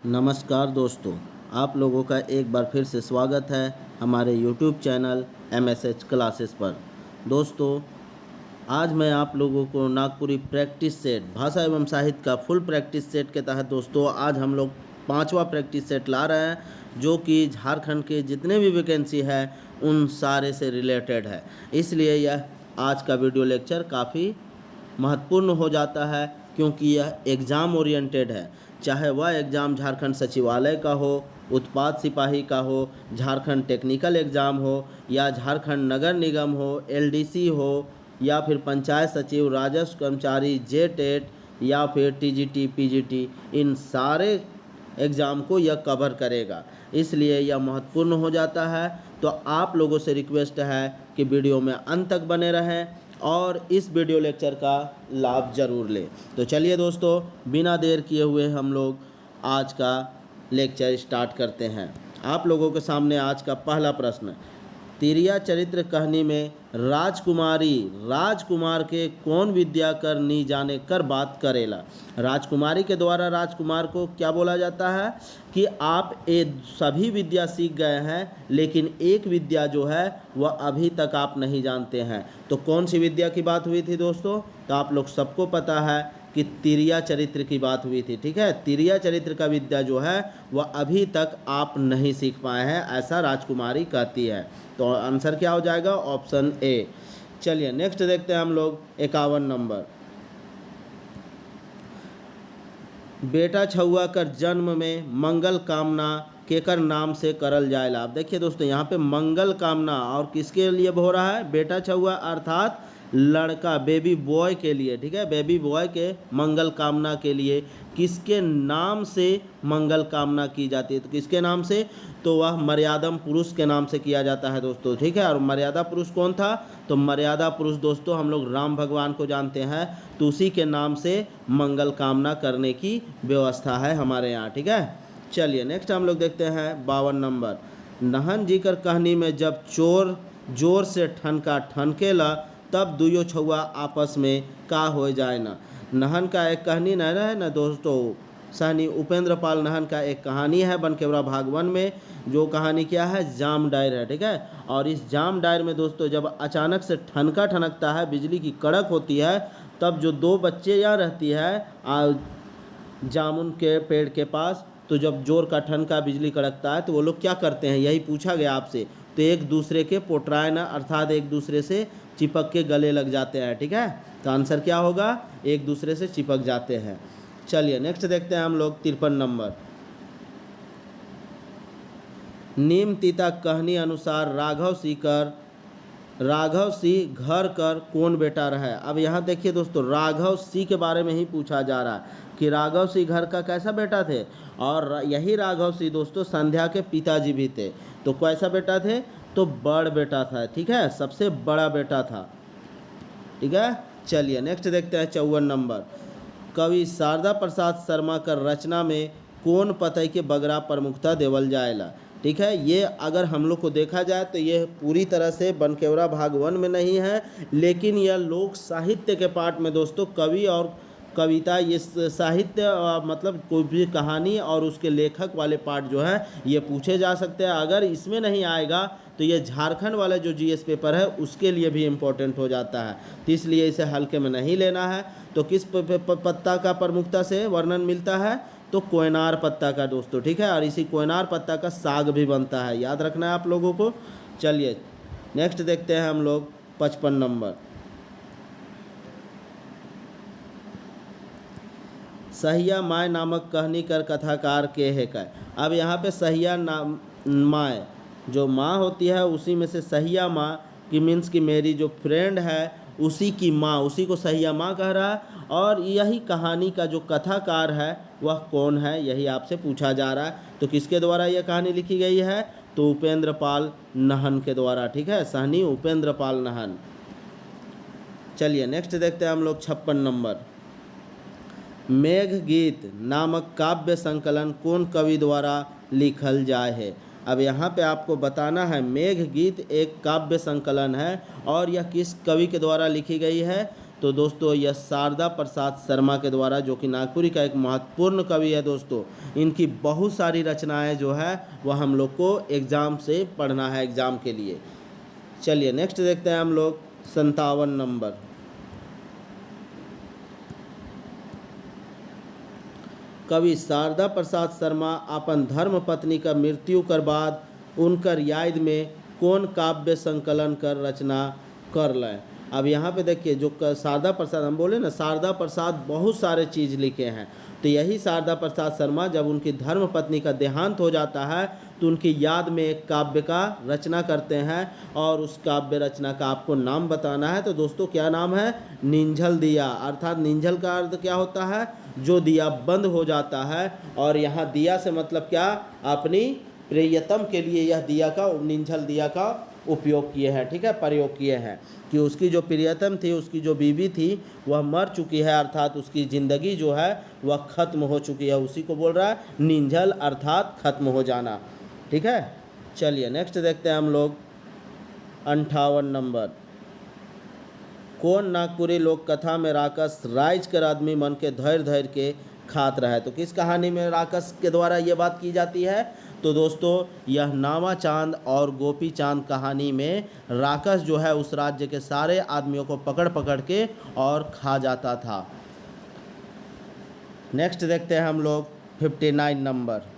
नमस्कार दोस्तों, आप लोगों का एक बार फिर से स्वागत है हमारे YouTube चैनल MSH क्लासेस पर। दोस्तों, आज मैं आप लोगों को नागपुरी प्रैक्टिस सेट भाषा एवं साहित्य का फुल प्रैक्टिस सेट के तहत दोस्तों आज हम लोग पांचवा प्रैक्टिस सेट ला रहे हैं, जो कि झारखंड के जितने भी वैकेंसी है उन सारे से रिलेटेड है। इसलिए यह आज का वीडियो लेक्चर काफ़ी महत्वपूर्ण हो जाता है, क्योंकि यह एग्ज़ाम ओरिएंटेड है। चाहे वह एग्ज़ाम झारखंड सचिवालय का हो, उत्पाद सिपाही का हो, झारखंड टेक्निकल एग्ज़ाम हो, या झारखंड नगर निगम हो, LDC हो, या फिर पंचायत सचिव, राजस्व कर्मचारी, JTET, या फिर TGT, PGT, इन सारे एग्ज़ाम को यह कवर करेगा। इसलिए यह महत्वपूर्ण हो जाता है। तो आप लोगों से रिक्वेस्ट है कि वीडियो में अंत तक बने रहें और इस वीडियो लेक्चर का लाभ ज़रूर लें। तो चलिए दोस्तों, बिना देर किए हुए हम लोग आज का लेक्चर स्टार्ट करते हैं। आप लोगों के सामने आज का पहला प्रश्न, तिरिया चरित्र कहानी में राजकुमार के कौन विद्या कर नी जाने कर बात करेला। राजकुमारी के द्वारा राजकुमार को क्या बोला जाता है कि आप ये सभी विद्या सीख गए हैं, लेकिन एक विद्या जो है वह अभी तक आप नहीं जानते हैं। तो कौन सी विद्या की बात हुई थी दोस्तों? तो आप लोग सबको पता है कि तिरिया चरित्र की बात हुई थी। ठीक है, तिरिया चरित्र का विद्या जो है वह अभी तक आप नहीं सीख पाए हैं, ऐसा राजकुमारी कहती है। तो आंसर क्या हो जाएगा? Option A. चलिए नेक्स्ट देखते हैं हम लोग 51 नंबर। बेटा छुआ कर जन्म में मंगल कामना केकर नाम से करल जाएला। आप देखिए दोस्तों, यहाँ पे मंगल कामना और किसके लिए हो रहा है? बेटा छुआ अर्थात लड़का, बेबी बॉय के लिए। ठीक है, बेबी बॉय के मंगल कामना के लिए किसके नाम से मंगल कामना की जाती है? तो किसके नाम से? तो वह मर्यादम पुरुष के नाम से किया जाता है दोस्तों। ठीक है, और मर्यादा पुरुष कौन था? तो मर्यादा पुरुष दोस्तों हम लोग राम भगवान को जानते हैं, तो उसी के नाम से मंगल कामना करने की व्यवस्था है हमारे यहाँ। ठीक है, चलिए नेक्स्ट हम लोग देखते हैं 52 नंबर। नहन जी कर कहानी में जब चोर जोर से ठनका ठनकेला, तब दुयो छुआ आपस में का हो जाए ना। नहन का एक कहानी न है ना दोस्तों, सहनी उपेंद्र पाल नहन का एक कहानी है बनकेवरा भाग 1 में। जो कहानी क्या है? जाम डायर है। ठीक है, और इस जाम डायर में दोस्तों जब अचानक से ठनका ठनकता है, बिजली की कड़क होती है, तब जो दो बच्चे यहाँ रहती है जामुन के पेड़ के पास, तो जब जोर का ठनका बिजली कड़कता है तो वो लोग क्या करते हैं, यही पूछा गया आपसे। तो एक दूसरे के पोटरायन अर्थात एक दूसरे से चिपक के गले लग जाते हैं। ठीक है, तो आंसर क्या होगा? एक दूसरे से चिपक जाते हैं। चलिए नेक्स्ट देखते हैं हम लोग 53 नंबर। नीम तीता कहनी अनुसार राघव सी घर कर कौन बेटा रहे। अब यहाँ देखिए दोस्तों, राघव सी के बारे में ही पूछा जा रहा है कि राघव सी घर का कैसा बेटा थे, और यही राघव सी दोस्तों संध्या के पिताजी भी थे। तो कैसा बेटा थे? तो बड़ बेटा था। ठीक है, सबसे बड़ा बेटा था। ठीक है, चलिए नेक्स्ट देखते हैं 54 नंबर। कवि शारदा प्रसाद शर्मा कर रचना में कौन पतई के बगरा प्रमुखता देवल जाएला। ठीक है, ये अगर हम लोग को देखा जाए तो ये पूरी तरह से बनकेवरा भाग 1 में नहीं है, लेकिन यह लोक साहित्य के पार्ट में दोस्तों कवि और कविता, ये साहित्य मतलब कोई भी कहानी और उसके लेखक वाले पार्ट जो है ये पूछे जा सकते हैं। अगर इसमें नहीं आएगा तो ये झारखंड वाला जो GS पेपर है उसके लिए भी इम्पोर्टेंट हो जाता है, तो इसलिए इसे हल्के में नहीं लेना है। तो किस पत्ता का प्रमुखता से वर्णन मिलता है? तो कोयनार पत्ता का दोस्तों। ठीक है, और इसी कोयनार पत्ता का साग भी बनता है, याद रखना है आप लोगों को। चलिए नेक्स्ट देखते हैं हम लोग 55 नंबर। सहिया माय नामक कहनी कर कथाकार के है का। अब यहाँ पे सहिया नाम माय जो माँ होती है, उसी में से सहिया माँ की मीन्स कि मेरी जो फ्रेंड है उसी की माँ, उसी को सहिया माँ कह रहा है। और यही कहानी का जो कथाकार है वह कौन है, यही आपसे पूछा जा रहा है। तो किसके द्वारा यह कहानी लिखी गई है? तो उपेंद्र पाल नहन के द्वारा। ठीक है, सहनी उपेंद्र पाल नहन। चलिए नेक्स्ट देखते हैं हम लोग 56 नंबर। मेघ गीत नामक काव्य संकलन कौन कवि द्वारा लिखल जाए है। अब यहाँ पे आपको बताना है, मेघ गीत एक काव्य संकलन है और यह किस कवि के द्वारा लिखी गई है? तो दोस्तों यह शारदा प्रसाद शर्मा के द्वारा, जो कि नागपुरी का एक महत्वपूर्ण कवि है दोस्तों, इनकी बहुत सारी रचनाएं जो है वह हम लोग को एग्ज़ाम से पढ़ना है, एग्ज़ाम के लिए। चलिए नेक्स्ट देखते हैं हम लोग 57 नंबर। कवि शारदा प्रसाद शर्मा अपन धर्म पत्नी का मृत्यु कर बाद उनकर याद में कौन काव्य संकलन कर रचना कर लें। अब यहाँ पे देखिए, जो शारदा प्रसाद हम बोले ना, शारदा प्रसाद बहुत सारे चीज़ लिखे हैं, तो यही शारदा प्रसाद शर्मा जब उनकी धर्म पत्नी का देहांत हो जाता है तो उनकी याद में एक काव्य का रचना करते हैं, और उस काव्य रचना का आपको नाम बताना है। तो दोस्तों क्या नाम है? निंझल दिया। अर्थात निंझल का अर्थ क्या होता है? जो दिया बंद हो जाता है, और यहाँ दिया से मतलब क्या? अपनी प्रियतम के लिए यह दिया का, निंझल दिया का उपयोग किए हैं, ठीक है, प्रयोग किए हैं, कि उसकी जो प्रियतम थी, उसकी जो बीवी थी, वह मर चुकी है, अर्थात उसकी ज़िंदगी जो है वह ख़त्म हो चुकी है, उसी को बोल रहा है निंझल, अर्थात ख़त्म हो जाना, ठीक है। चलिए नेक्स्ट देखते हैं हम लोग 58 नंबर। कौन नागपुरी लोक कथा में राकस राइज कर आदमी मन के धैर्य धैर्य के खात रहा है। तो किस कहानी में राकस के द्वारा ये बात की जाती है? तो दोस्तों यह नामा चांद और गोपी चांद कहानी में राकस जो है उस राज्य के सारे आदमियों को पकड़ पकड़ के और खा जाता था। नेक्स्ट देखते हैं हम लोग 59 नंबर।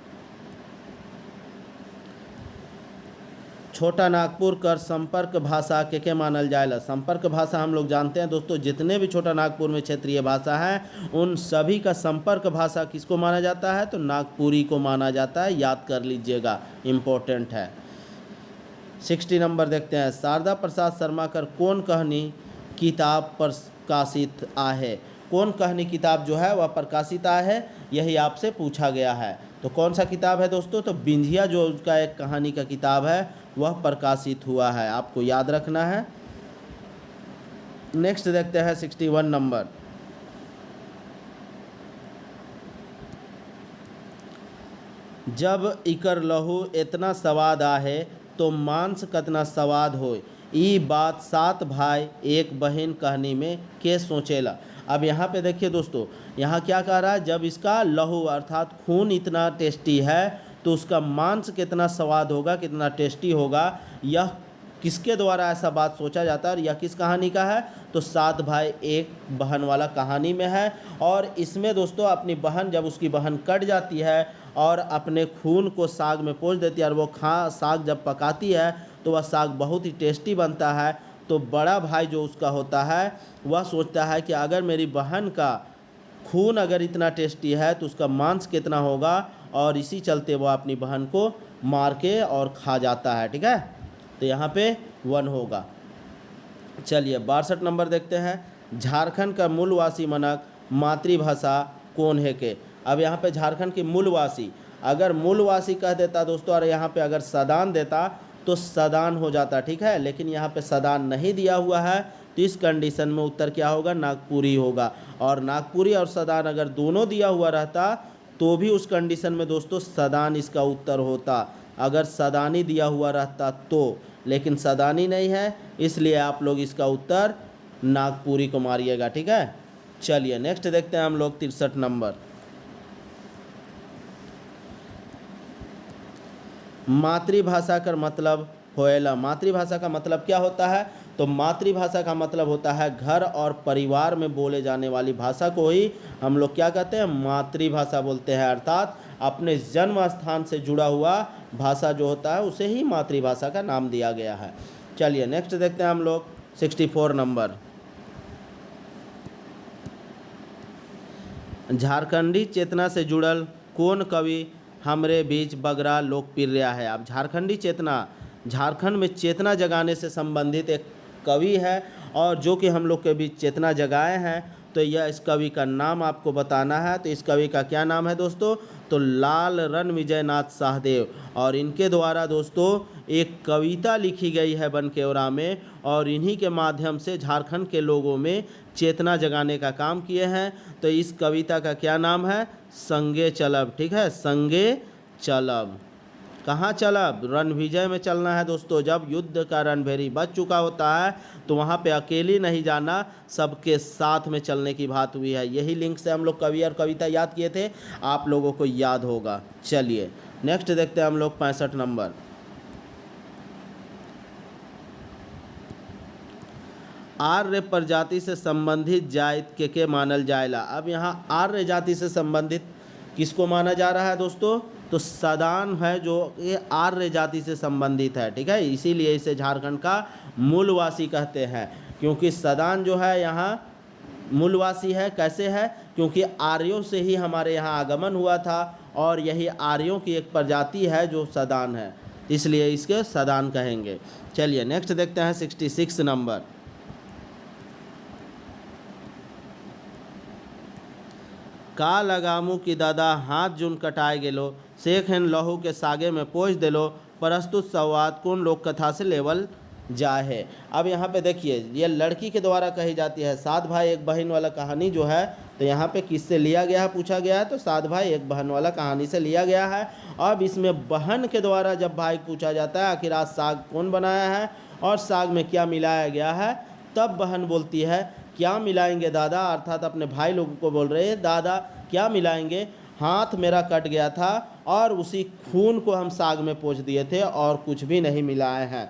छोटा नागपुर कर संपर्क भाषा के मानल जाएला। संपर्क भाषा हम लोग जानते हैं दोस्तों, जितने भी छोटा नागपुर में क्षेत्रीय भाषा है उन सभी का संपर्क भाषा किसको माना जाता है? तो नागपुरी को माना जाता है, याद कर लीजिएगा, इम्पोर्टेंट है। 60 नंबर देखते हैं। शारदा प्रसाद शर्मा कर कौन कहानी किताब प्रकाशित आहे। कौन कहानी किताब जो है वह प्रकाशित आहे, यही आपसे पूछा गया है। तो कौन सा किताब है दोस्तों? तो बिंझिया जो उसका एक कहानी का किताब है वह प्रकाशित हुआ है, आपको याद रखना है। नेक्स्ट देखते हैं 61 नंबर। जब इकर लहू इतना स्वाद आहे तो मांस कतना स्वाद होय, ई बात 7 भाई एक बहन कहानी में के सोचेला। अब यहाँ पे देखिए दोस्तों, यहाँ क्या कह रहा है? जब इसका लहू अर्थात खून इतना टेस्टी है तो उसका मांस कितना स्वाद होगा, कितना टेस्टी होगा, यह किसके द्वारा ऐसा बात सोचा जाता है और यह किस कहानी का है? तो 7 भाई एक बहन वाला कहानी में है। और इसमें दोस्तों अपनी बहन, जब उसकी बहन कट जाती है और अपने खून को साग में पोंछ देती है और वो साग जब पकाती है तो वह साग बहुत ही टेस्टी बनता है। तो बड़ा भाई जो उसका होता है वह सोचता है कि अगर मेरी बहन का खून अगर इतना टेस्टी है तो उसका मांस कितना होगा, और इसी चलते वह अपनी बहन को मार के और खा जाता है, ठीक है। तो यहाँ पे 1 होगा। चलिए 62 नंबर देखते हैं। झारखंड का मूलवासी मनक मातृभाषा कौन है के। अब यहाँ पे झारखंड की मूलवासी, अगर मूलवासी कह देता दोस्तों और यहाँ पे अगर सदान देता तो सदान हो जाता, ठीक है, लेकिन यहाँ पे सदान नहीं दिया हुआ है, तो इस कंडीशन में उत्तर क्या होगा? नागपुरी होगा। और नागपुरी और सदान अगर दोनों दिया हुआ रहता तो भी उस कंडीशन में दोस्तों सदान इसका उत्तर होता, अगर सदानी दिया हुआ रहता तो, लेकिन सदानी नहीं है, इसलिए आप लोग इसका उत्तर नागपुरी को मारिएगा, ठीक है। चलिए नेक्स्ट देखते हैं हम लोग 63 नंबर। मातृभाषा का मतलब होएला। मातृभाषा का मतलब क्या होता है? तो मातृभाषा का मतलब होता है घर और परिवार में बोले जाने वाली भाषा को ही हम लोग क्या कहते हैं? मातृभाषा बोलते हैं। अर्थात अपने जन्म स्थान से जुड़ा हुआ भाषा जो होता है उसे ही मातृभाषा का नाम दिया गया है। चलिए नेक्स्ट देखते हैं हम लोग 64 नंबर। झारखंडी चेतना से जुड़ल कौन कवि हमरे बीच बगरा लोकप्रिय है। अब झारखंडी चेतना, झारखंड में चेतना जगाने से संबंधित एक कवि है और जो कि हम लोग के बीच चेतना जगाए हैं। तो यह इस कवि का नाम आपको बताना है। तो इस कवि का क्या नाम है दोस्तों? तो लाल रणविजय नाथ शाहदेव। और इनके द्वारा दोस्तों एक कविता लिखी गई है बनकेवरा में, और इन्हीं के माध्यम से झारखंड के लोगों में चेतना जगाने का काम किए हैं। तो इस कविता का क्या नाम है? संगे चलब, ठीक है, संगे चलब। कहाँ चला? रणविजय में चलना है दोस्तों। जब युद्ध का रणभेरी बज चुका होता है तो वहाँ पे अकेली नहीं जाना, सबके साथ में चलने की बात हुई है। यही लिंक से हम लोग कवि और कविता याद किए थे, आप लोगों को याद होगा। चलिए नेक्स्ट देखते हैं हम लोग 65 नंबर। आर्य प्रजाति से संबंधित जाति के मानल जाएला। अब यहाँ आर्य जाति से संबंधित किसको माना जा रहा है दोस्तों? तो सदान है जो ये आर्य जाति से संबंधित है, ठीक है। इसीलिए इसे झारखंड का मूलवासी कहते हैं, क्योंकि सदान जो है यहाँ मूलवासी है। कैसे है? क्योंकि आर्यों से ही हमारे यहाँ आगमन हुआ था और यही आर्यों की एक प्रजाति है जो सदान है, इसलिए इसके सदान कहेंगे। चलिए नेक्स्ट देखते हैं 66 नंबर। का लगामू की दादा हाथ जुन कटाए गेलो, शेख हेन लहू के सागे में पोछ देलो, प्रस्तुत संवाद कौन लोक कथा से लेवल जाए है। अब यहाँ पे देखिए, ये लड़की के द्वारा कही जाती है। सात भाई एक बहन वाला कहानी जो है, तो यहाँ पे किससे लिया गया है पूछा गया है, तो सात भाई एक बहन वाला कहानी से लिया गया है। अब इसमें बहन के द्वारा जब भाई पूछा जाता है आखिर आज साग कौन बनाया है और साग में क्या मिलाया गया है, तब बहन बोलती है क्या मिलाएंगे दादा, अर्थात अपने भाई लोगों को बोल रहे हैं दादा क्या मिलाएंगे, हाथ मेरा कट गया था और उसी खून को हम साग में पोंछ दिए थे और कुछ भी नहीं मिलाए हैं,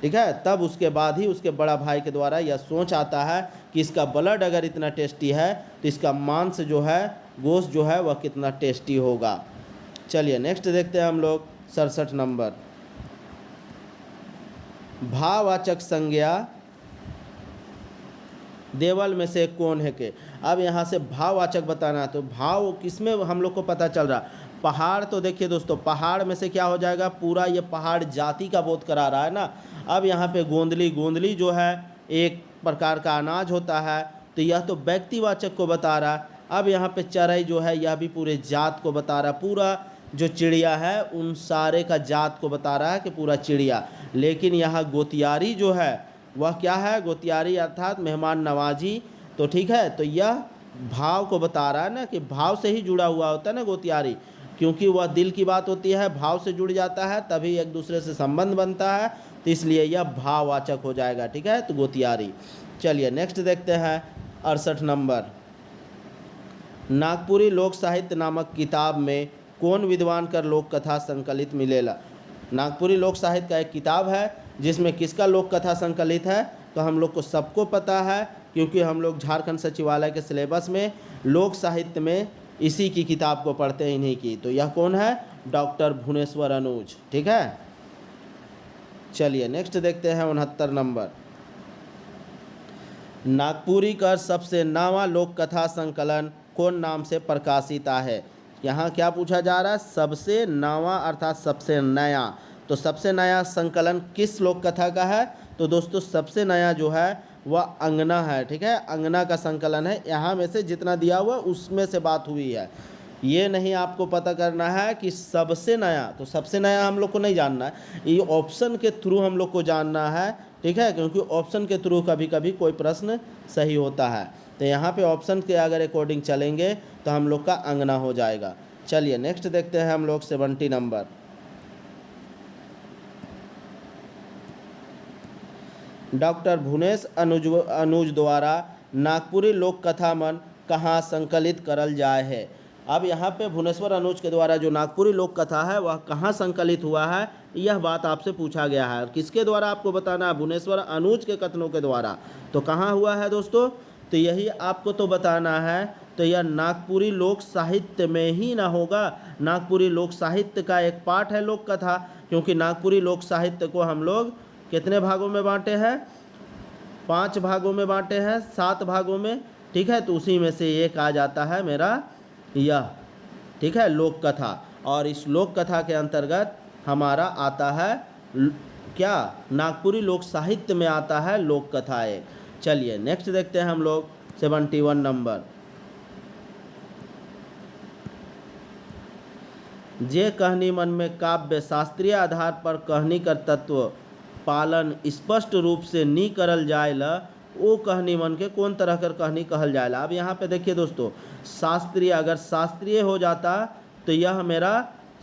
ठीक है। तब उसके बाद ही उसके बड़ा भाई के द्वारा यह सोच आता है कि इसका ब्लड अगर इतना टेस्टी है तो इसका मांस जो है, गोश्त जो है वह कितना टेस्टी होगा। चलिए नेक्स्ट देखते हैं हम लोग 67 नंबर। भाववाचक संज्ञा देवल में से कौन है के। अब यहाँ से भाववाचक बताना है, तो भाव किसमें हम लोग को पता चल रहा। पहाड़, तो देखिए दोस्तों पहाड़ में से क्या हो जाएगा, पूरा ये पहाड़ जाति का बोध करा रहा है ना। अब यहाँ पे गोंदली, गोंदली जो है एक प्रकार का अनाज होता है, तो यह तो व्यक्तिवाचक को बता रहा है। अब यहाँ पे चरई जो है यह भी पूरे जात को बता रहा है, पूरा जो चिड़िया है उन सारे का जात को बता रहा है कि पूरा चिड़िया। लेकिन यहाँ गोतियारी जो है वह क्या है, गोतियारी अर्थात मेहमान नवाजी, तो ठीक है। तो यह भाव को बता रहा है ना, कि भाव से ही जुड़ा हुआ होता है ना गोतियारी, क्योंकि वह दिल की बात होती है, भाव से जुड़ जाता है तभी एक दूसरे से संबंध बनता है, तो इसलिए यह भाववाचक हो जाएगा, ठीक है, तो गोतियारी। चलिए नेक्स्ट देखते हैं 68 नंबर। नागपुरी लोक साहित्य नामक किताब में कौन विद्वान कर लोक कथा संकलित मिलेला। नागपुरी लोक साहित्य का एक किताब है जिसमें किसका लोक कथा संकलित है, तो हम लोग को सबको पता है, क्योंकि हम लोग झारखंड सचिवालय के सिलेबस में लोक साहित्य में इसी की किताब को पढ़ते हैं, इन्हीं की। तो यह कौन है, डॉक्टर भुवनेश्वर अनुज, ठीक है। चलिए नेक्स्ट देखते हैं 69 नंबर। नागपुरी का सबसे नवा लोक कथा संकलन कौन नाम से प्रकाशित है। यहाँ क्या पूछा जा रहा है, सबसे नवा अर्थात सबसे नया। तो सबसे नया संकलन किस लोक कथा का है, तो दोस्तों सबसे नया जो है वह अंगना है, ठीक है, अंगना का संकलन है। यहाँ में से जितना दिया हुआ उसमें से बात हुई है, ये नहीं आपको पता करना है कि सबसे नया, तो सबसे नया हम लोग को नहीं जानना है, ये ऑप्शन के थ्रू हम लोग को जानना है, ठीक है, क्योंकि ऑप्शन के थ्रू कभी कभी कोई प्रश्न सही होता है। तो यहाँ पे ऑप्शन के अगर अकॉर्डिंग चलेंगे तो हम लोग का अंगना हो जाएगा। चलिए नेक्स्ट देखते हैं हम लोग 70 नंबर। डॉक्टर भुवनेश अनुज द्वारा नागपुरी लोक कथा मन कहाँ संकलित करल जाए है। अब यहाँ पे भुवनेश्वर अनुज के द्वारा जो नागपुरी लोक कथा है वह कहाँ संकलित हुआ है, यह बात आपसे पूछा गया है। किसके द्वारा आपको बताना है, भुवनेश्वर अनुज के कथनों के द्वारा। तो कहाँ हुआ है दोस्तों, तो यही आपको तो बताना है। तो यह नागपुरी लोक साहित्य में ही ना होगा, नागपुरी लोक साहित्य का एक पार्ट है लोक कथा, क्योंकि नागपुरी लोक साहित्य को हम लोग कितने भागों में बांटे हैं, 5 भागों में बांटे हैं, 7 भागों में, ठीक है। तो उसी में से एक आ जाता है मेरा यह, ठीक है, लोक कथा। और इस लोक कथा के अंतर्गत हमारा आता है क्या, नागपुरी लोक साहित्य में आता है लोक कथाएँ। चलिए नेक्स्ट देखते हैं हम लोग 71 नंबर। जे कहनी मन में काव्य शास्त्रीय आधार पर कहनी कर तत्व पालन स्पष्ट रूप से नी करल जाएला, वो कहनी मन के कौन तरह कर कहनी कहल जाएला। अब यहाँ पे देखिए दोस्तों, शास्त्रीय, अगर शास्त्रीय हो जाता तो यह मेरा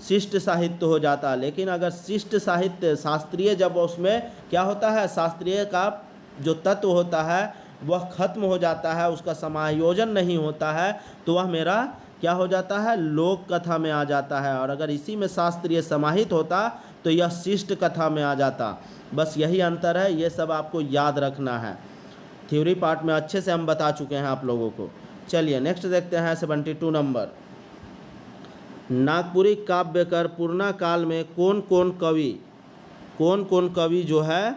शिष्ट साहित्य हो जाता। लेकिन अगर शिष्ट साहित्य शास्त्रीय जब उसमें क्या होता है, शास्त्रीय का जो तत्व होता है वह खत्म हो जाता है, उसका समायोजन नहीं होता है, तो वह मेरा क्या हो जाता है, लोक कथा में आ जाता है। और अगर इसी में शास्त्रीय समाहित होता तो यह शिष्ट कथा में आ जाता। बस यही अंतर है, ये सब आपको याद रखना है। थ्योरी पार्ट में अच्छे से हम बता चुके हैं आप लोगों को। चलिए नेक्स्ट देखते हैं 72 नंबर। नागपुरी काव्य कर पूर्णा काल में कौन कौन कवि जो है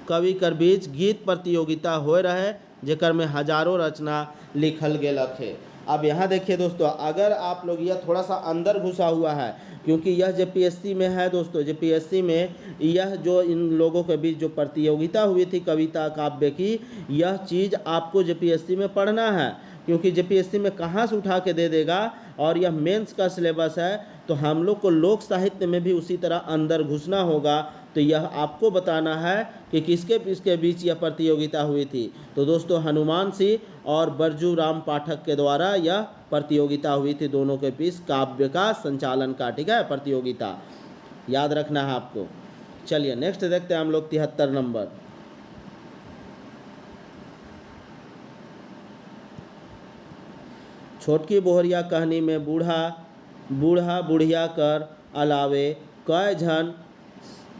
कवि कर बीच गीत प्रतियोगिता हो रहे, जेकर में हजारों रचना लिखल गेलक है। अब यहाँ देखिए दोस्तों, अगर आप लोग यह थोड़ा सा अंदर घुसा हुआ है, क्योंकि यह जेपीएससी में है दोस्तों। जेपीएससी में यह जो इन लोगों के बीच जो प्रतियोगिता हुई थी कविता काव्य की, यह चीज़ आपको जेपीएससी में पढ़ना है, क्योंकि जेपीएससी में कहाँ से उठा के दे देगा। और यह मेंस का सिलेबस है, तो हम लोग को लोक साहित्य में भी उसी तरह अंदर घुसना होगा। तो यह आपको बताना है कि किसके बीच यह प्रतियोगिता हुई थी। तो दोस्तों हनुमान सिंह और बरजू राम पाठक के द्वारा यह प्रतियोगिता हुई थी, दोनों के बीच काव्य का संचालन का, ठीक है, प्रतियोगिता याद रखना है आपको। चलिए नेक्स्ट देखते हैं हम लोग 73 नंबर। छोटकी बोहरिया कहानी में बूढ़ा बुढ़िया कर अलावे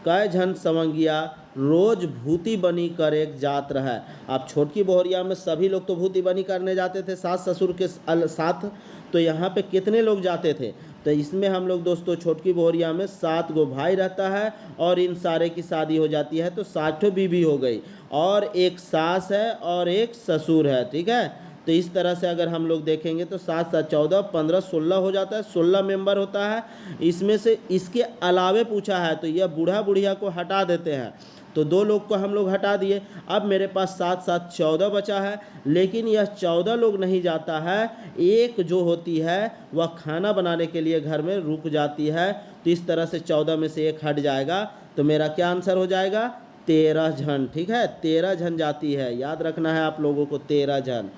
कय झन सवंगिया रोज भूति बनी कर एक जात रहा। आप छोटकी बोहरिया में सभी लोग तो भूति बनी करने जाते थे सास ससुर के साथ, तो यहाँ पे कितने लोग जाते थे, तो इसमें हम लोग दोस्तों छोटकी बोहरिया में 7 गो भाई रहता है और इन सारे की शादी हो जाती है, तो 60 बीवी हो गई और एक सास है और एक ससुर है, ठीक है। तो इस तरह से अगर हम लोग देखेंगे तो 7 7 14 15 16 हो जाता है, 16 मेंबर होता है। इसमें से इसके अलावे पूछा है तो यह बूढ़ा बुढ़िया को हटा देते हैं, तो 2 लोग को हम लोग हटा दिए। अब मेरे पास 7 7 14 बचा है, लेकिन यह 14 लोग नहीं जाता है, एक जो होती है वह खाना बनाने के लिए घर में रुक जाती है। तो इस तरह से 14 में से एक हट जाएगा, तो मेरा क्या आंसर हो जाएगा, 13 जन, ठीक है, 13 जन जाती है, याद रखना है आप लोगों को, 13 जन।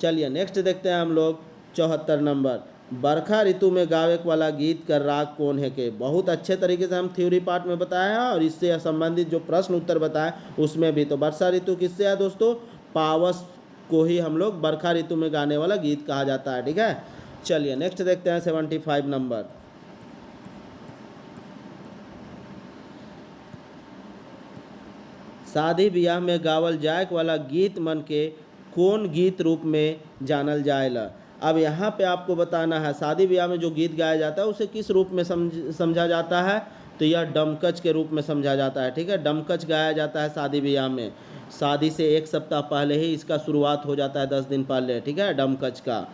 चलिए नेक्स्ट देखते हैं हम लोग 74 नंबर। बरखा ऋतु में गावे वाला गीत का राग कौन है के। बहुत अच्छे तरीके से हम थ्योरी पार्ट में बताया है और इससे संबंधित जो प्रश्न उत्तर बताए उसमें भी। तो वर्षा ऋतु किससे है दोस्तों, पावस को ही हम लोग बरखा ऋतु में गाने वाला गीत कहा जाता है, ठीक है। चलिए नेक्स्ट देखते हैं 75 नंबर। शादी ब्याह में गावल जाए वाला गीत मन के कौन गीत रूप में जानल जाएला। अब यहाँ पे आपको बताना है शादी ब्याह में जो गीत गाया जाता है उसे किस रूप में समझा जाता है, तो यह डमकच के रूप में समझा जाता है, ठीक है। डमकच गाया जाता है शादी ब्याह में, शादी से 1 सप्ताह पहले ही इसका शुरुआत हो जाता है, 10 दिन पहले, ठीक है, डमकच का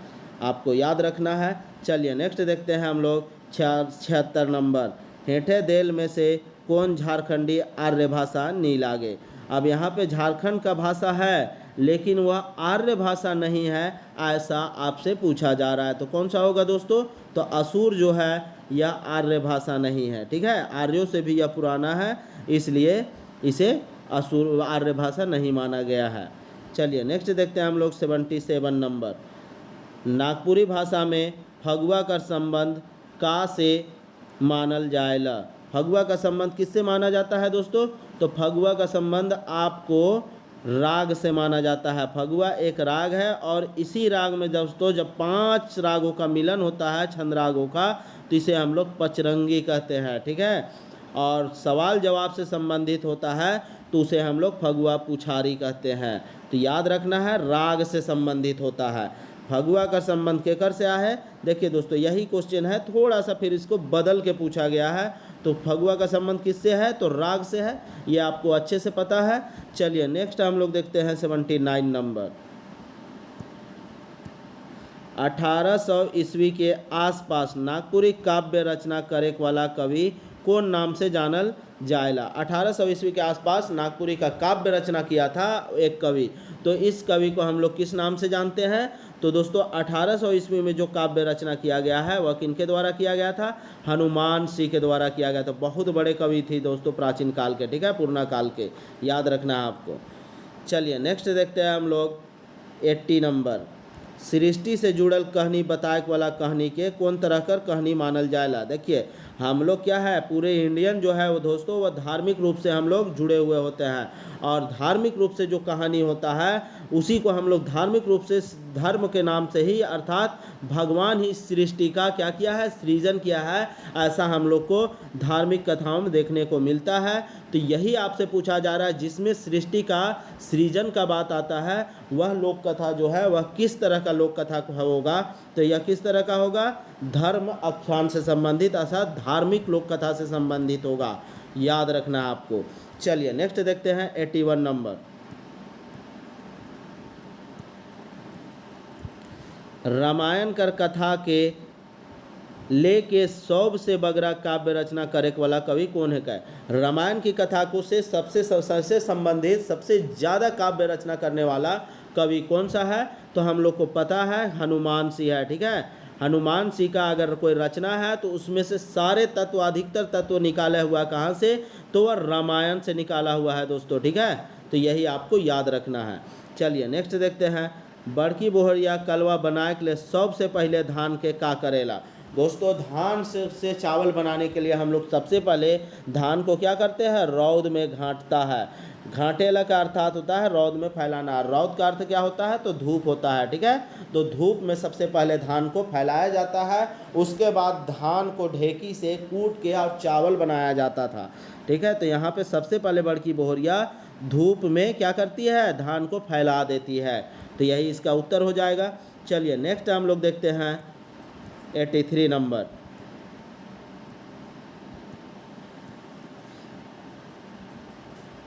आपको याद रखना है। चलिए नेक्स्ट देखते हैं हम लोग 76 नंबर। हेठे देल में से कौन झारखंडी आर्य भाषा नहीं लागे। अब यहाँ पे झारखंड का भाषा है लेकिन वह आर्य भाषा नहीं है, ऐसा आपसे पूछा जा रहा है, तो कौन सा होगा दोस्तों, तो असुर जो है यह आर्य भाषा नहीं है, ठीक है, आर्यों से भी यह पुराना है, इसलिए इसे असुर आर्य भाषा नहीं माना गया है। चलिए नेक्स्ट देखते हैं हम लोग 77 नंबर। नागपुरी भाषा में फगुआ का संबंध का से मानल जाएला। फगुआ का संबंध किससे माना जाता है दोस्तों, तो फगुआ का संबंध आपको राग से माना जाता है। फगुआ एक राग है और इसी राग में दोस्तों जब 5 रागों का मिलन होता है, छंद रागों का, तो इसे हम लोग पचरंगी कहते हैं, ठीक है। और सवाल जवाब से संबंधित होता है तो उसे हम लोग फगुआ पुछारी कहते हैं। तो याद रखना है राग से संबंधित होता है। फगुआ का संबंध केकर से है, देखिए दोस्तों यही क्वेश्चन है, थोड़ा सा फिर इसको बदल के पूछा गया है। तो फगुआ का संबंध किससे है, तो राग से है, ये आपको अच्छे से पता है। चलिए नेक्स्ट हम लोग देखते हैं 79 नंबर। 1800 ईस्वी के आसपास नागपुरी काव्य रचना करे वाला कवि कौन नाम से जानल जाएला। 1800 ईस्वी के आसपास नागपुरी का काव्य रचना किया था एक कवि, तो इस कवि को हम लोग किस नाम से जानते हैं, तो दोस्तों 1800 ईस्वी में जो काव्य रचना किया गया है वह किनके द्वारा किया गया था, हनुमान सिंह के द्वारा किया गया था। बहुत बड़े कवि थे दोस्तों प्राचीन काल के, ठीक है, पूर्णा काल के, याद रखना है आपको। चलिए नेक्स्ट देखते हैं हम लोग 80 नंबर। सृष्टि से जुड़ल कहानी बताए वाला कहानी के कौन तरह कर कहानी मानल जाएला। देखिए हम लोग क्या है, पूरे इंडियन जो है वो दोस्तों वह धार्मिक रूप से हम लोग जुड़े हुए होते हैं, और धार्मिक रूप से जो कहानी होता है उसी को हम लोग धार्मिक रूप से धर्म के नाम से ही, अर्थात भगवान ही सृष्टि का क्या किया है, सृजन किया है, ऐसा हम लोग को धार्मिक कथाओं में देखने को मिलता है। तो यही आपसे पूछा जा रहा है, जिसमें सृष्टि का सृजन का बात आता है वह लोक कथा जो है वह किस तरह का लोक कथा होगा। तो यह किस तरह का होगा, धर्म आख्यान से संबंधित अर्थात धार्मिक लोक कथा से संबंधित होगा, याद रखना है आपको। चलिए नेक्स्ट देखते हैं 81 नंबर। रामायण कर कथा के लेके सौब से बगरा काव्य रचना करे वाला कवि कौन है। का रामायण की कथा को से सबसे संबंधित सबसे ज़्यादा काव्य रचना करने वाला कवि कौन सा है, तो हम लोग को पता है हनुमान सिंह है। ठीक है, हनुमान सिंह का अगर कोई रचना है तो उसमें से सारे तत्व, अधिकतर तत्व निकाले हुआ कहाँ से, तो वह रामायण से निकाला हुआ है दोस्तों। ठीक है, तो यही आपको याद रखना है। चलिए नेक्स्ट देखते हैं। बड़की बोहरिया कलवा बनाए के लिए सबसे पहले धान के का करेला। दोस्तों धान से चावल बनाने के लिए हम लोग सबसे पहले धान को क्या करते हैं, रौद में घाटता है। घाटेला का अर्थात होता है रौद में फैलाना, रौद का अर्थ क्या होता है, तो धूप होता है। ठीक है, तो धूप में सबसे पहले धान को फैलाया जाता है, उसके बाद धान को ढेकी से कूट के और चावल बनाया जाता था। ठीक है, तो यहाँ पे सबसे पहले बड़की बोहरिया धूप में क्या करती है, धान को फैला देती है। तो यही इसका उत्तर हो जाएगा। चलिए नेक्स्ट हम लोग देखते हैं 83 नंबर।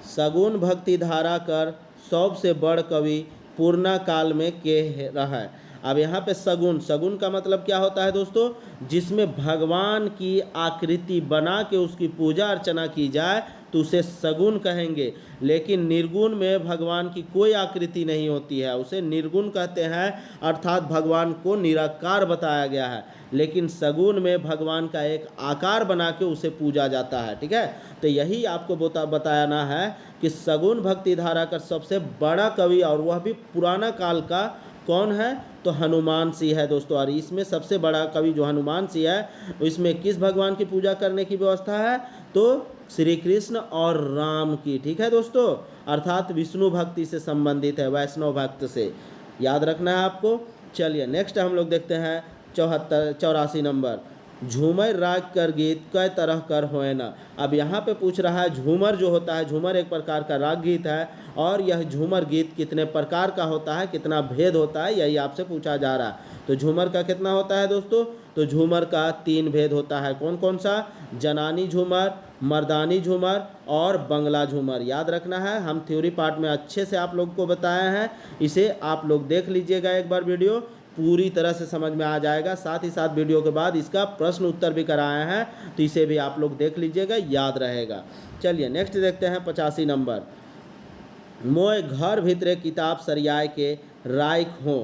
सगुन भक्ति धारा कर सबसे बड़ कवि पूर्णा काल में के रहा है। अब यहाँ पे सगुन, सगुन का मतलब क्या होता है दोस्तों, जिसमें भगवान की आकृति बना के उसकी पूजा अर्चना की जाए तो उसे सगुन कहेंगे। लेकिन निर्गुण में भगवान की कोई आकृति नहीं होती है, उसे निर्गुण कहते हैं, अर्थात भगवान को निराकार बताया गया है। लेकिन सगुन में भगवान का एक आकार बना के उसे पूजा जाता है। ठीक है, तो यही आपको बताना है कि सगुन भक्ति धारा का सबसे बड़ा कवि और वह भी पुराना काल का कौन है, तो हनुमान सिंह है दोस्तों। और इसमें सबसे बड़ा कवि जो हनुमान सिंह है, इसमें किस भगवान की पूजा करने की व्यवस्था है, तो श्री कृष्ण और राम की। ठीक है दोस्तों, अर्थात विष्णु भक्ति से संबंधित है, वैष्णव भक्त से, याद रखना है आपको। चलिए नेक्स्ट हम लोग देखते हैं 84 नंबर। झूमर राग कर गीत कै तरह कर होए ना। अब यहाँ पे पूछ रहा है झूमर जो होता है, झूमर एक प्रकार का राग गीत है, और यह झूमर गीत कितने प्रकार का होता है, कितना भेद होता है, यही आपसे पूछा जा रहा है। तो झूमर का कितना होता है दोस्तों, तो झूमर का 3 भेद होता है। कौन कौन सा, जनानी झूमर, मर्दानी झूमर और बंगला झूमर, याद रखना है। हम थ्योरी पार्ट में अच्छे से आप लोग को बताए हैं, इसे आप लोग देख लीजिएगा एक बार, वीडियो पूरी तरह से समझ में आ जाएगा। साथ ही साथ वीडियो के बाद इसका प्रश्न उत्तर भी कराया है, तो इसे भी आप लोग देख लीजिएगा, याद रहेगा। चलिए नेक्स्ट देखते हैं 85 नंबर। मोय घर भीतरे किताब सरियाए के राइख हो।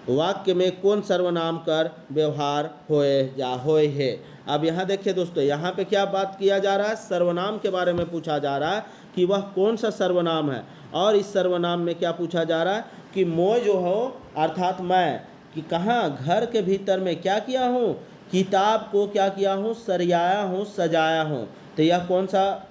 वाक्य में कौन सर्वनाम कर व्यवहार होए या होए है। अब यहाँ देखिए दोस्तों, यहाँ पे क्या बात किया जा रहा है, सर्वनाम के बारे में पूछा जा रहा है कि वह कौन सा सर्वनाम है। और इस सर्वनाम में क्या पूछा जा रहा है कि मोय जो हो अर्थात मैं, कि कहाँ, घर के भीतर में क्या किया हूँ, किताब को क्या किया हूँ, सरियाया हूँ, सजाया हूँ। तो यह कौन सा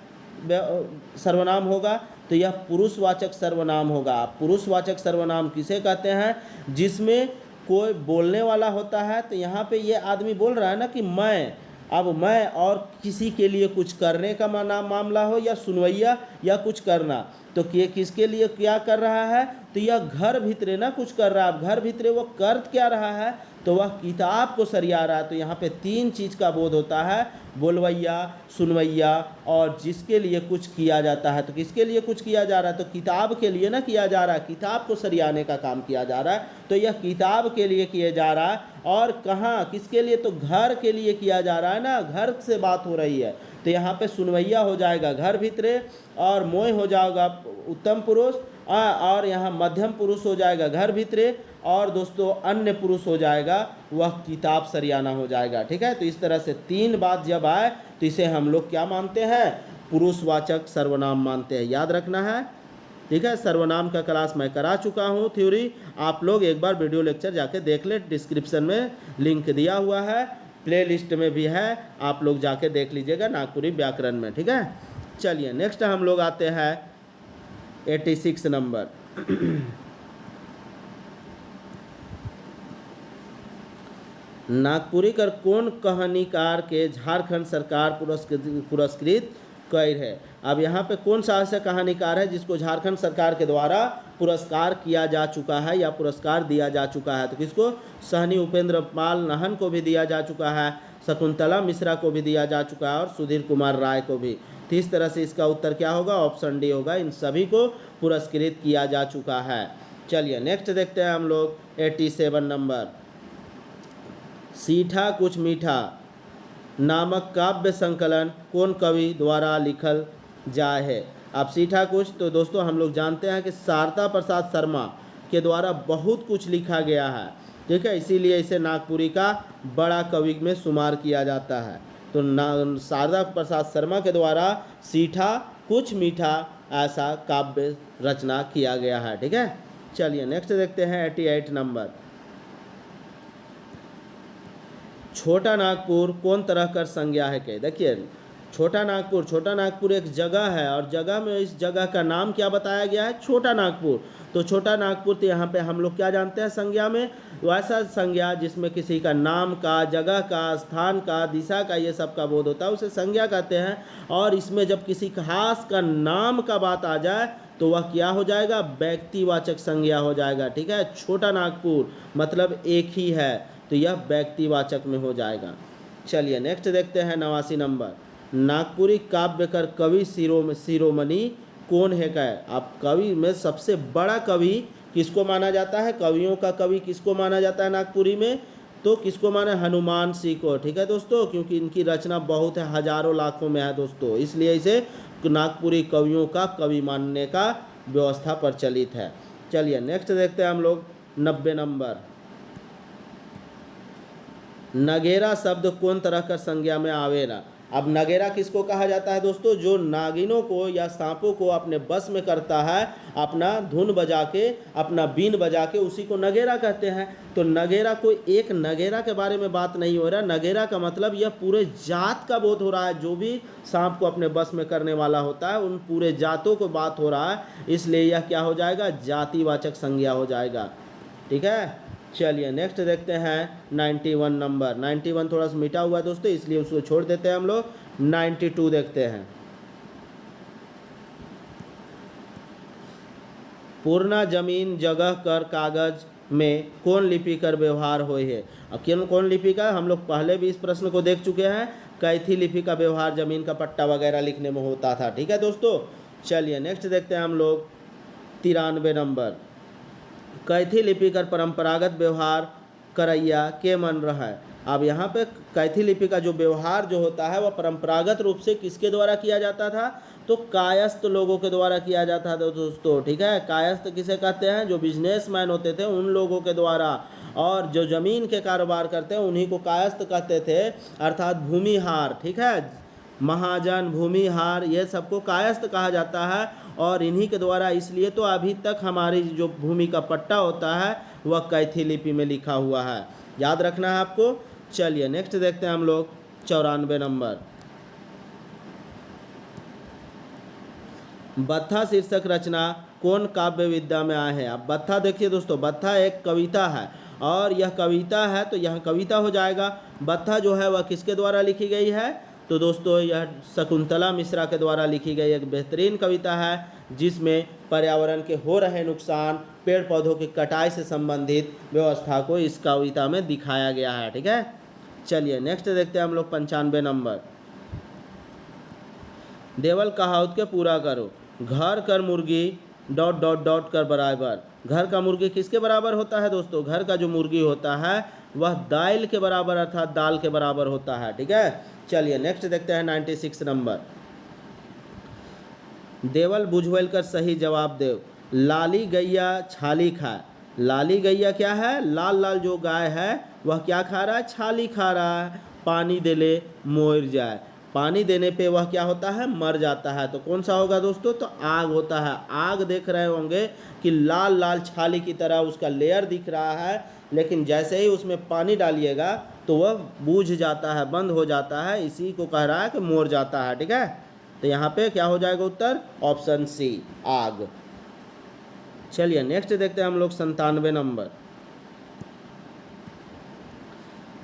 सर्वनाम होगा, तो यह पुरुषवाचक सर्वनाम होगा। पुरुषवाचक सर्वनाम किसे कहते हैं, जिसमें कोई बोलने वाला होता है। तो यहाँ पे ये आदमी बोल रहा है ना कि मैं, अब मैं और किसी के लिए कुछ करने का मामला हो, या सुनवैया या कुछ करना, तो ये किसके लिए क्या कर रहा है, तो यह घर भीतरे ना कुछ कर रहा है। अब घर भीतरे वो कर क्या रहा है, तो वह किताब को सरिया रहा है। तो यहाँ पे 3 चीज़ का बोध होता है, बोलवैया, सुनवैया और जिसके लिए कुछ किया जाता है। तो किसके लिए कुछ किया जा रहा है, तो किताब के लिए ना किया जा रहा है, किताब को सरियाने का काम किया जा रहा है। तो यह किताब के लिए किया जा रहा है, और कहाँ, किसके लिए, तो घर के लिए किया जा रहा है ना, घर से बात हो रही है। तो यहाँ पे सुनवैया हो जाएगा घर भीतरे, और मोय हो जाएगा उत्तम पुरुष, और यहाँ मध्यम पुरुष हो जाएगा घर भीतरे, और दोस्तों अन्य पुरुष हो जाएगा वह किताब सरियाना हो जाएगा। ठीक है, तो इस तरह से 3 बात जब आए तो इसे हम लोग क्या मानते हैं, पुरुषवाचक सर्वनाम मानते हैं, याद रखना है। ठीक है। सर्वनाम का क्लास मैं करा चुका हूँ थ्योरी, आप लोग एक बार वीडियो लेक्चर जाके देख ले, डिस्क्रिप्शन में लिंक दिया हुआ है, प्लेलिस्ट में भी है, आप लोग जाके देख लीजिएगा नागपुरी व्याकरण में, ठीक है। चलिए नेक्स्ट हम लोग आते हैं 86 नंबर। नागपुरी कर कौन कहानीकार के झारखंड सरकार पुरस्कृत कैर है। अब यहाँ पे कौन सा ऐसा कहानीकार है जिसको झारखंड सरकार के द्वारा पुरस्कार किया जा चुका है या पुरस्कार दिया जा चुका है। तो किसको, सहनी उपेंद्र पाल नाहन को भी दिया जा चुका है, शकुंतला मिश्रा को भी दिया जा चुका है और सुधीर कुमार राय को भी। तो इस तरह से इसका उत्तर क्या होगा, ऑप्शन डी होगा, इन सभी को पुरस्कृत किया जा चुका है। चलिए नेक्स्ट देखते हैं हम लोग 87 नंबर। सीठा कुछ मीठा नामक काव्य संकलन कौन कवि द्वारा लिखल जाए है। अब सीठा कुछ, तो दोस्तों हम लोग जानते हैं कि शारदा प्रसाद शर्मा के द्वारा बहुत कुछ लिखा गया है, ठीक है, इसीलिए इसे नागपुरी का बड़ा कवि में शुमार किया जाता है। तो शारदा प्रसाद शर्मा के द्वारा सीठा कुछ मीठा ऐसा काव्य रचना किया गया है, ठीक है। चलिए नेक्स्ट देखते हैं 88 नंबर। छोटा नागपुर कौन तरह कर संज्ञा है के। देखिए छोटा नागपुर एक जगह है और जगह में इस जगह का नाम क्या बताया गया है, छोटा नागपुर। तो छोटा नागपुर, तो यहाँ पे हम लोग क्या जानते हैं संज्ञा में, वैसा संज्ञा जिसमें किसी का नाम का, जगह का, स्थान का, दिशा का, ये सब का बोध होता है, उसे संज्ञा कहते हैं। और इसमें जब किसी खास का नाम का बात आ जाए तो वह क्या हो जाएगा, व्यक्तिवाचक संज्ञा हो जाएगा, ठीक है। छोटा नागपुर मतलब एक ही है, तो यह व्यक्तिवाचक में हो जाएगा। चलिए नेक्स्ट देखते हैं 89 नंबर। नागपुरी काव्य कर कवि शिरोमणि कौन है क्या। अब कवि में सबसे बड़ा कवि किसको माना जाता है, कवियों का कवि किसको माना जाता है नागपुरी में, तो किसको माना, हनुमान सिंह को, ठीक है दोस्तों, क्योंकि इनकी रचना बहुत है, हजारों लाखों में है दोस्तों, इसलिए इसे नागपुरी कवियों का कवि मानने का व्यवस्था प्रचलित है। चलिए नेक्स्ट देखते हैं हम लोग 90 नंबर। नगेरा शब्द कौन तरह का संज्ञा में आवेला। अब नगेरा किसको कहा जाता है दोस्तों, जो नागिनों को या सांपों को अपने बस में करता है, अपना धुन बजा के, अपना बीन बजा के, उसी को नगेरा कहते हैं। तो नगेरा, कोई एक नगेरा के बारे में बात नहीं हो रहा, नगेरा का मतलब यह पूरे जात का बोध हो रहा है, जो भी सांप को अपने बस में करने वाला होता है उन पूरे जातों को बात हो रहा है, इसलिए यह क्या हो जाएगा, जातिवाचक संज्ञा हो जाएगा, ठीक है। चलिए नेक्स्ट देखते हैं 91 नंबर। 91 थोड़ा सा मिटा हुआ है दोस्तों, इसलिए उसको छोड़ देते हैं हम लोग। 92 देखते हैं। पूर्णा जमीन जगह कर कागज में कौन लिपि कर व्यवहार होए है। अब कौन लिपि का, हम लोग पहले भी इस प्रश्न को देख चुके हैं, कैथी लिपि का व्यवहार जमीन का पट्टा वगैरह लिखने में होता था, ठीक है दोस्तों। चलिए नेक्स्ट देखते हैं हम लोग 93 नंबर। कैथी लिपि का परंपरागत व्यवहार करैया के मन रहा है। अब यहाँ पे कैथी लिपि का जो व्यवहार जो होता है वह परंपरागत रूप से किसके द्वारा किया जाता था, तो कायस्थ लोगों के द्वारा किया जाता था दोस्तों, ठीक है। कायस्थ किसे कहते हैं, जो बिजनेसमैन होते थे उन लोगों के द्वारा, और जो ज़मीन के कारोबार करते हैं उन्हीं को कायस्थ कहते थे, अर्थात भूमिहार, ठीक है, महाजन, भूमिहार, ये सबको कायस्थ कहा जाता है। और इन्हीं के द्वारा, इसलिए तो अभी तक हमारी जो भूमि का पट्टा होता है वह कैथी लिपि में लिखा हुआ है, याद रखना है आपको। चलिए नेक्स्ट देखते हैं हम लोग 94 नंबर। बत्था शीर्षक रचना कौन काव्य विद्या में आए हैं। अब बत्था देखिए दोस्तों, बत्था एक कविता है और यह कविता है तो यह कविता हो जाएगा। बत्था जो है वह किसके द्वारा लिखी गई है, तो दोस्तों यह शकुंतला मिश्रा के द्वारा लिखी गई एक बेहतरीन कविता है, जिसमें पर्यावरण के हो रहे नुकसान, पेड़ पौधों की कटाई से संबंधित व्यवस्था को इस कविता में दिखाया गया है, ठीक है। चलिए नेक्स्ट देखते हैं हम लोग 95 नंबर। देवल कहावत के पूरा करो। घर कर मुर्गी ... कर बराबर। घर का मुर्गी किसके बराबर होता है दोस्तों, घर का जो मुर्गी होता है वह दाल के बराबर अर्थात दाल के बराबर होता है, ठीक है। चलिए नेक्स्ट देखते हैं 96 नंबर। देवल बुझवेल कर सही जवाब दे। लाली गैया छाली खाए। लाली गैया क्या है, लाल लाल जो गाय है वह क्या खा रहा है, छाली खा रहा है। पानी दे ले मोर जाए। पानी देने पे वह क्या होता है, मर जाता है। तो कौन सा होगा दोस्तों, तो आग होता है। आग देख रहे होंगे कि लाल लाल छाली की तरह उसका लेयर दिख रहा है, लेकिन जैसे ही उसमें पानी डालिएगा तो वह बूझ जाता है, बंद हो जाता है। इसी को कह रहा है कि मर जाता है। ठीक है, तो यहाँ पे क्या हो जाएगा उत्तर, ऑप्शन सी, आग। चलिए नेक्स्ट देखते हैं हम लोग 97 नंबर।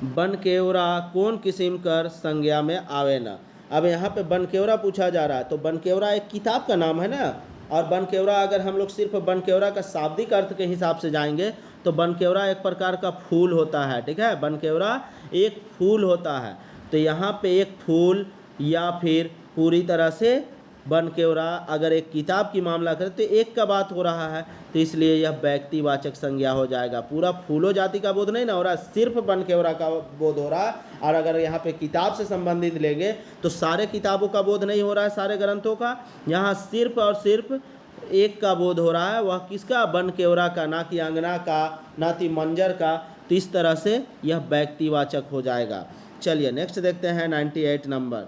बनकेवरा कौन किस्म कर संज्ञा में आवे न। अब यहाँ पे बनकेवरा पूछा जा रहा है, तो बनकेवरा एक किताब का नाम है ना। और बनकेवरा अगर हम लोग सिर्फ बनकेवरा का शाब्दिक अर्थ के हिसाब से जाएंगे तो बनकेवरा एक प्रकार का फूल होता है। ठीक है, बनकेवरा एक फूल होता है। तो यहाँ पे एक फूल या फिर पूरी तरह से बनकेवरा अगर एक किताब की मामला करें तो एक का बात हो रहा है, तो इसलिए यह व्यक्तिवाचक संज्ञा हो जाएगा। पूरा फूलो जाति का बोध नहीं ना हो रहा, सिर्फ बनकेवरा का बोध हो रहा है। और अगर यहाँ पे किताब से संबंधित लेंगे तो सारे किताबों का बोध नहीं हो रहा है, सारे ग्रंथों का। यहाँ सिर्फ और सिर्फ एक का बोध हो रहा है, वह किसका, बनकेवरा का, ना कि अंगना का, ना कि मंजर का। तो इस तरह से यह व्यक्तिवाचक हो जाएगा। चलिए नेक्स्ट देखते हैं 98 नंबर।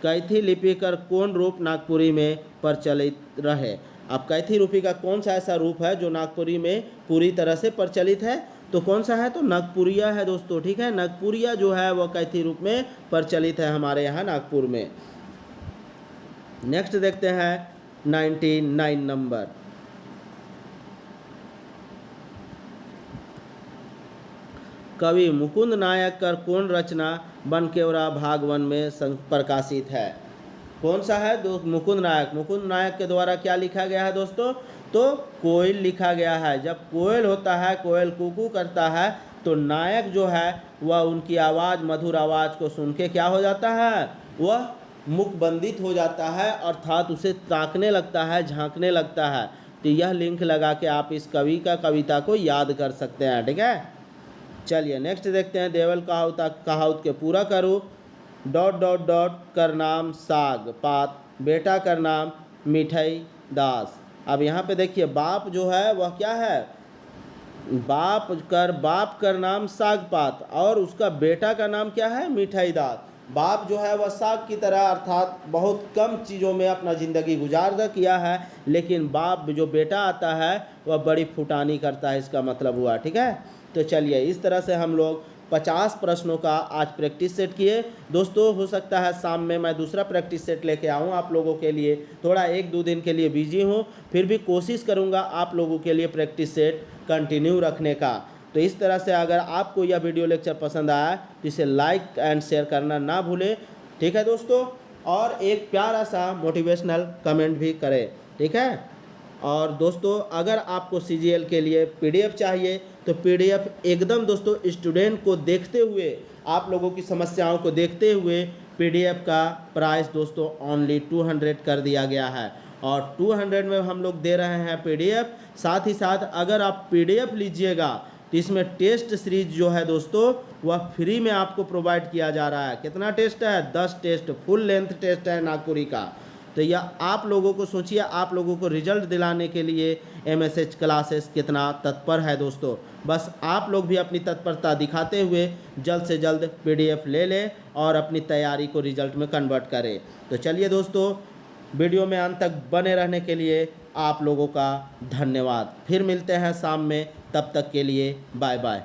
कैथी लिपि कर कौन रूप नागपुरी में प्रचलित रहे। अब कैथी लिपि का कौन सा ऐसा रूप है जो नागपुरी में पूरी तरह से प्रचलित है, तो कौन सा है, तो नागपुरिया है दोस्तों। ठीक है, नागपुरिया जो है वह कैथी रूप में प्रचलित है हमारे यहाँ नागपुर में। नेक्स्ट देखते हैं 99 नंबर। कवि मुकुंद नायक कर कौन रचना बनकेवरा भाग 1 में प्रकाशित है। कौन सा है दोस्त, मुकुंद नायक। मुकुंद नायक के द्वारा क्या लिखा गया है दोस्तों, तो कोयल लिखा गया है। जब कोयल होता है, कोयल कुकू करता है, तो नायक जो है वह उनकी आवाज़, मधुर आवाज़ को सुन के क्या हो जाता है, वह मुखबंदित हो जाता है, अर्थात उसे ताकने लगता है, झांकने लगता है। तो यह लिंक लगा के आप इस कवि का कविता को याद कर सकते हैं। ठीक है, चलिए नेक्स्ट देखते हैं। देवल कहावत के पूरा करो। डॉट डॉट डॉट कर नाम साग पात, बेटा कर नाम मिठाई दास। अब यहाँ पे देखिए बाप जो है वह क्या है, बाप कर नाम साग पात, और उसका बेटा का नाम क्या है, मिठाई दास। बाप जो है वह साग की तरह, अर्थात बहुत कम चीज़ों में अपना ज़िंदगी गुजार किया है, लेकिन बाप जो बेटा आता है वह बड़ी फुटानी करता है, इसका मतलब हुआ। ठीक है, तो चलिए इस तरह से हम लोग 50 प्रश्नों का आज प्रैक्टिस सेट किए दोस्तों। हो सकता है शाम में मैं दूसरा प्रैक्टिस सेट लेके आऊँ आप लोगों के लिए। थोड़ा 1-2 दिन के लिए बिजी हूँ, फिर भी कोशिश करूँगा आप लोगों के लिए प्रैक्टिस सेट कंटिन्यू रखने का। तो इस तरह से अगर आपको यह वीडियो लेक्चर पसंद आया तो इसे लाइक एंड शेयर करना ना भूलें। ठीक है दोस्तों, और एक प्यारा सा मोटिवेशनल कमेंट भी करें। ठीक है, और दोस्तों अगर आपको CGL के लिए PDF चाहिए तो PDF एकदम दोस्तों स्टूडेंट को देखते हुए, आप लोगों की समस्याओं को देखते हुए PDF का प्राइस दोस्तों ओनली 200 कर दिया गया है। और 200 में हम लोग दे रहे हैं PDF। साथ ही साथ अगर आप PDF लीजिएगा तो इसमें टेस्ट सीरीज जो है दोस्तों वह फ्री में आपको प्रोवाइड किया जा रहा है। कितना टेस्ट है, 10 टेस्ट, फुल लेंथ टेस्ट है नागपुरी का। तो यह आप लोगों को सोचिए, आप लोगों को रिजल्ट दिलाने के लिए MSH क्लासेस कितना तत्पर है दोस्तों। बस आप लोग भी अपनी तत्परता दिखाते हुए जल्द से जल्द PDF ले लें और अपनी तैयारी को रिजल्ट में कन्वर्ट करें। तो चलिए दोस्तों, वीडियो में अंत तक बने रहने के लिए आप लोगों का धन्यवाद। फिर मिलते हैं शाम में, तब तक के लिए बाय बाय।